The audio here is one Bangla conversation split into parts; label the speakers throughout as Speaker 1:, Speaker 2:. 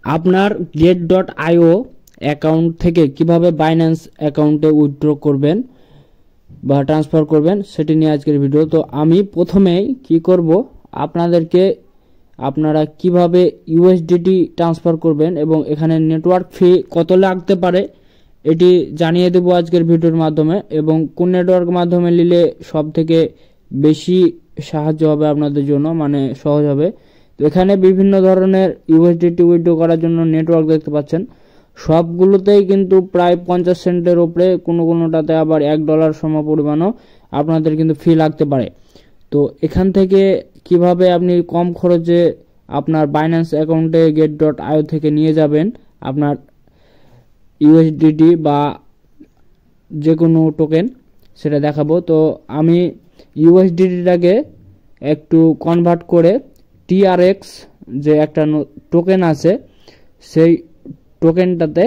Speaker 1: আপনার get.io অ্যাকাউন্ট থেকে কিভাবে বাইন্যান্স অ্যাকাউন্টে উইথড্র করবেন বা ট্রান্সফার করবেন সেটি নিয়ে আজকের ভিডিও। তো আমি প্রথমেই কি করব, আপনারা কিভাবে ইউএসডিটি ট্রান্সফার করবেন এবং এখানে নেটওয়ার্ক ফি কত লাগতে পারে এটি জানিয়ে দেব আজকের ভিডিওর মাধ্যমে, এবং কোন নেটওয়ার্ক মাধ্যমে নিলে সব থেকে বেশি সাহায্য হবে আপনাদের জন্য, মানে সহজ হবে। তো এখানে বিভিন্ন ধরনের ইউএসডিটি উইথড্র করার জন্য নেটওয়ার্ক দেখতে পাচ্ছেন, সবগুলোতেই কিন্তু প্রায় 50 সেন্টের উপরে, কোনোটাতে আবার $1 সম পরিমাণও আপনাদের কিন্তু ফি লাগতে পারে। তো এখান থেকে কিভাবে আপনি কম খরচে আপনার বাইন্যান্স অ্যাকাউন্টে get.io থেকে নিয়ে যাবেন আপনার ইউএসডিটি বা যে কোনো টোকেন, সেটা দেখাবো। তো আমি ইউএসডিটিটাকে একটু কনভার্ট করে টিআরএক্স যে একটা টোকেন আছে সেই টোকেনটাতে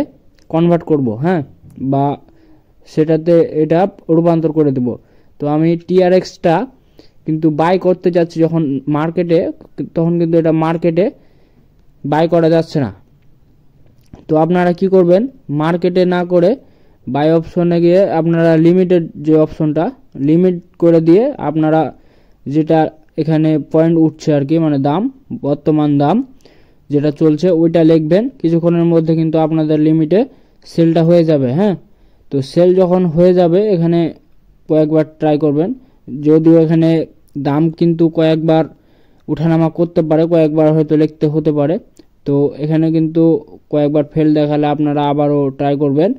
Speaker 1: কনভার্ট করব, হ্যাঁ, বা সেটাতে এটা রূপান্তর করে দেব। তো আমি টিআরএক্সটা কিন্তু বাই করতে যাচ্ছি যখন মার্কেটে, তখন কিন্তু এটা মার্কেটে বাই করা যাচ্ছে না। তো আপনারা কি করবেন, মার্কেটে না করে বাই অপশনে গিয়ে আপনারা লিমিটেড যে অপশনটা, লিমিট করে দিয়ে আপনারা যেটা এখানে পয়েন্ট উঠছে আর কি, মানে দাম, বর্তমান দাম যেটা চলছে ওইটা লিখবেন। কিছুক্ষণের মধ্যে কিন্তু আপনাদের লিমিটে সেলটা হয়ে যাবে, হ্যাঁ। তো সেল যখন হয়ে যাবে এখানে কয়েকবার ট্রাই করবেন, যদিও এখানে দাম কিন্তু কয়েকবার উঠানামা করতে পারে, কয়েকবার হয়তো লিখতে হতে পারে। তো এখানে কিন্তু কয়েকবার ফেল দেখালে আপনারা আবারও ট্রাই করবেন।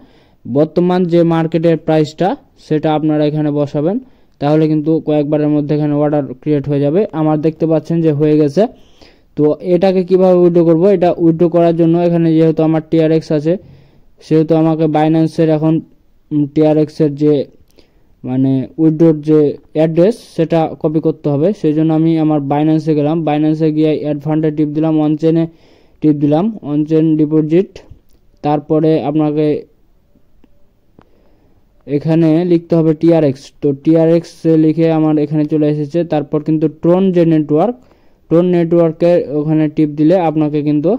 Speaker 1: বর্তমান যে মার্কেটের প্রাইসটা সেটা আপনারা এখানে বসাবেন, তাহলে কিন্তু কয়েকবারের মধ্যে এখানে অর্ডার ক্রিয়েট হয়ে যাবে। আমার দেখতে পাচ্ছেন যে হয়ে গেছে। তো এটাকে কিভাবে উইথড্র করব, এটা উইথড্র করার জন্য এখানে যেহেতু আমার টিআরএক্স আছে, সেহেতু আমাকে বাইন্যান্সের এখন টিআরএক্সের যে মানে উইথড্রোর যে অ্যাড্রেস সেটা কপি করতে হবে। সেই জন্য আমি আমার বাইন্যান্সে গেলাম, বাইন্যান্সে গিয়ে অ্যাড ফান্ডে টিপ দিলাম, অন চেনে টিপ দিলাম, অন চেন ডিপোজিট। তারপরে আপনাকে এখানে লিখতে হবে টিআরএক্স। তো টিআরএক্স লিখে আমার এখানে চলে এসেছে। তারপর কিন্তু ট্রোন যে নেটওয়ার্ক, ট্রোন নেটওয়ার্কের ওখানে টিপ দিলে আপনাকে কিন্তু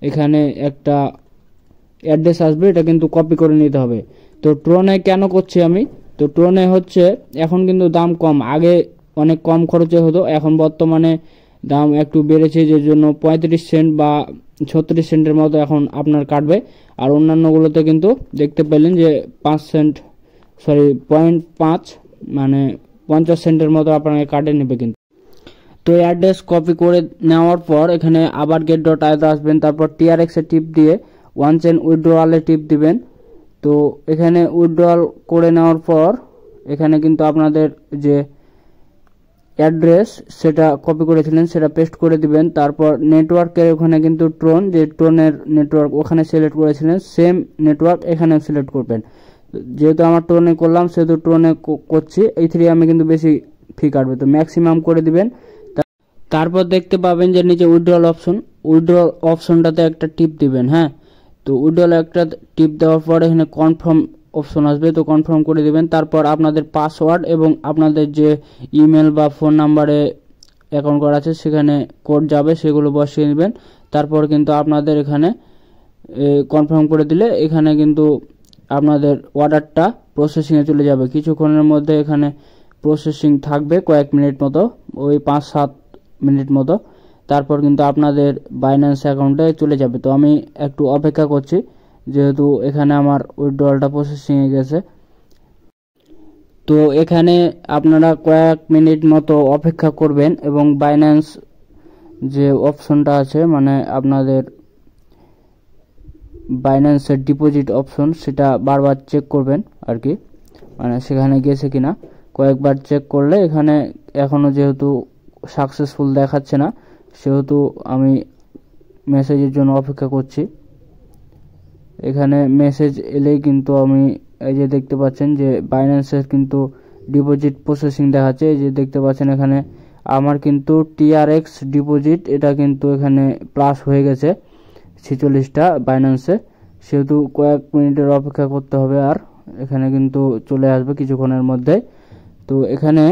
Speaker 1: এখানে একটা অ্যাড্রেস আসবে, এটা কিন্তু কপি করে নিতে হবে। তো ট্রোনে কেন করছি আমি, তো ট্রোনে হচ্ছে এখন কিন্তু দাম কম, আগে অনেক কম খরচে হতো, এখন বর্তমানে দাম একটু বেড়েছে, যে জন্য 35 সেন্ট বা 36 সেন্টের মতো এখন আপনার কাটবে। আর অন্যান্যগুলোতে কিন্তু দেখতে পেলেন যে 0.5 মানে 50 সেন্টের মতো আপনাকে কাটে নেবে কিন্তু। তো অ্যাড্রেস কপি করে নেওয়ার পর এখানে আবার get.io আসবেন, তারপর টিআরএক্স এ টিপ দিয়ে ওয়ান চেন উইথড্রয়ালে টিপ দিবেন। তো এখানে উইথড্রয়াল করে নেওয়ার পর এখানে কিন্তু আপনাদের যে অ্যাড্রেস সেটা কপি করেছিলেন সেটা পেস্ট করে দিবেন। তারপর নেটওয়ার্কের ওখানে কিন্তু ট্রোন, যে ট্রোনের নেটওয়ার্ক ওখানে সিলেক্ট করেছিলেন, সেম নেটওয়ার্ক এখানে সিলেক্ট করবেন। যেহেতু আমার ট্রোনে করলাম সেহেতু ট্রোনে করছি, এই থ্রি আমি কিন্তু বেশি ফি কাটবে, তো ম্যাক্সিমাম করে দিবেন। তারপর দেখতে পাবেন যে নিচে উইথড্রয়াল অপশন, উইথড্রয়াল অপশনটাতে একটা টিপ দিবেন, হ্যাঁ। তো উইথড্রয়াল একটা টিপ দেওয়ার পর এখানে কনফার্ম অপশন আসবে, তো কনফার্ম করে দিবেন। তারপর আপনাদের পাসওয়ার্ড এবং আপনাদের যে ইমেল বা ফোন নাম্বারে অ্যাকাউন্ট করা আছে সেখানে কোড যাবে, সেগুলো বসিয়ে নেবেন। তারপর কিন্তু আপনাদের এখানে কনফার্ম করে দিলে এখানে কিন্তু আপনাদের অর্ডারটা প্রসেসিংয়ে চলে যাবে। কিছুক্ষণের মধ্যে এখানে প্রসেসিং থাকবে কয়েক মিনিট মতো, ওই 5-7 মিনিট মতো। তারপর কিন্তু আপনাদের বাইন্যান্স অ্যাকাউন্টে চলে যাবে। তো আমি একটু অপেক্ষা করছি, যেহেতু এখানে আমার উইথড্রয়ালটা প্রসেসিংয়ে গেছে। তো এখানে আপনারা কয়েক মিনিট মতো অপেক্ষা করবেন এবং বাইন্যান্স যে অপশনটা আছে, মানে আপনাদের বাইন্যান্সের ডিপোজিট অপশন, সেটা বারবার চেক করবেন আর কি, মানে সেখানে গেছে কিনা কয়েকবার চেক করলে এখানে এখনো যেহেতু সাকসেসফুল দেখাচ্ছে না, সেহেতু আমি মেসেজের জন্য অপেক্ষা করছি। এখানে মেসেজ এলেই কিন্তু আমি এই যে দেখতে পাচ্ছেন যে বাইন্যান্সের কিন্তু ডিপোজিট প্রসেসিং দেখাচ্ছে, এই যে দেখতে পাচ্ছেন এখানে আমার কিন্তু টিআরএক্স ডিপোজিট এটা কিন্তু এখানে প্লাস হয়ে গেছে 46টা বাইন্যান্সে, সেহেতু কয়েক মিনিটের অপেক্ষা করতে হবে। আর এখানে কিন্তু চলে আসবে কিছুক্ষণের মধ্যে। তো এখানে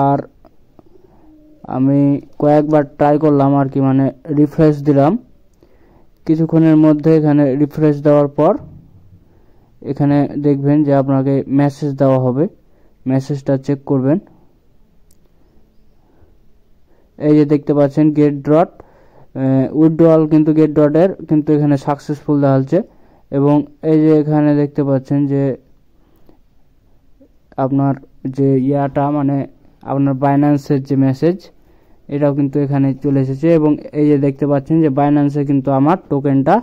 Speaker 1: আর আমি কয়েকবার ট্রাই করলাম আর কি, মানে রিফ্রেশ দিলাম, কিছুক্ষণের মধ্যে এখানে রিফ্রেশ দেওয়ার পর এখানে দেখবেন যে আপনাকে মেসেজ দেওয়া হবে, মেসেজটা চেক করবেন। এই যে দেখতে পাচ্ছেন গেট ডট উইথড্রয়াল কিন্তু গেট ডটের কিন্তু এখানে সাকসেসফুল দেখাচ্ছে। এবং এই যে এখানে দেখতে পাচ্ছেন যে আপনার যে ইয়াটা মানে আপনার বাইন্যান্সের যে মেসেজ এটাও কিন্তু এখানে চলে এসেছে। এবং এই যে দেখতে পাচ্ছেন যে বাইন্যান্সে কিন্তু আমার টোকেনটা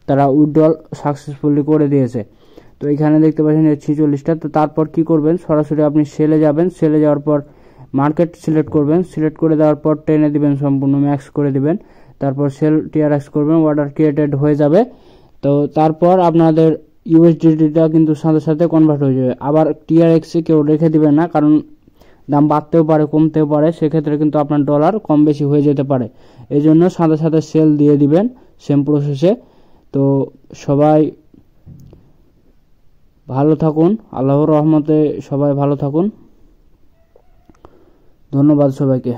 Speaker 1: তারা উইথড্রয়াল সাকসেসফুলি করে দিয়েছে। তো এখানে দেখতে পাচ্ছেন যে 46টা। তো তারপর কি করবেন, সরাসরি আপনি সেলে যাবেন, সেলে যাওয়ার পর মার্কেট সিলেক্ট করবেন, সিলেক্ট করে দেওয়ার পর টেনে দিবেন, সম্পূর্ণ ম্যাক্স করে দিবেন, তারপর সেল টিআরএক্স করবেন, অর্ডার ক্রিয়েটেড হয়ে যাবে। তো তারপর আপনাদের ইউএসডিটিটা কিন্তু সাথে সাথে কনভার্ট হয়ে যাবে। আবার টিআরএক্সে কেউ রেখে দিবেন না, কারণ দাম বাড়তেও পারে কমতেও পারে, সেক্ষেত্রে কিন্তু আপনার ডলার কম বেশি হয়ে যেতে পারে। এই জন্য সাথে সাথে সেল দিয়ে দিবেন সেম প্রসেসে। তো সবাই ভালো থাকুন, আল্লাহর রহমতে সবাই ভালো থাকুন। ধন্যবাদ সবাইকে।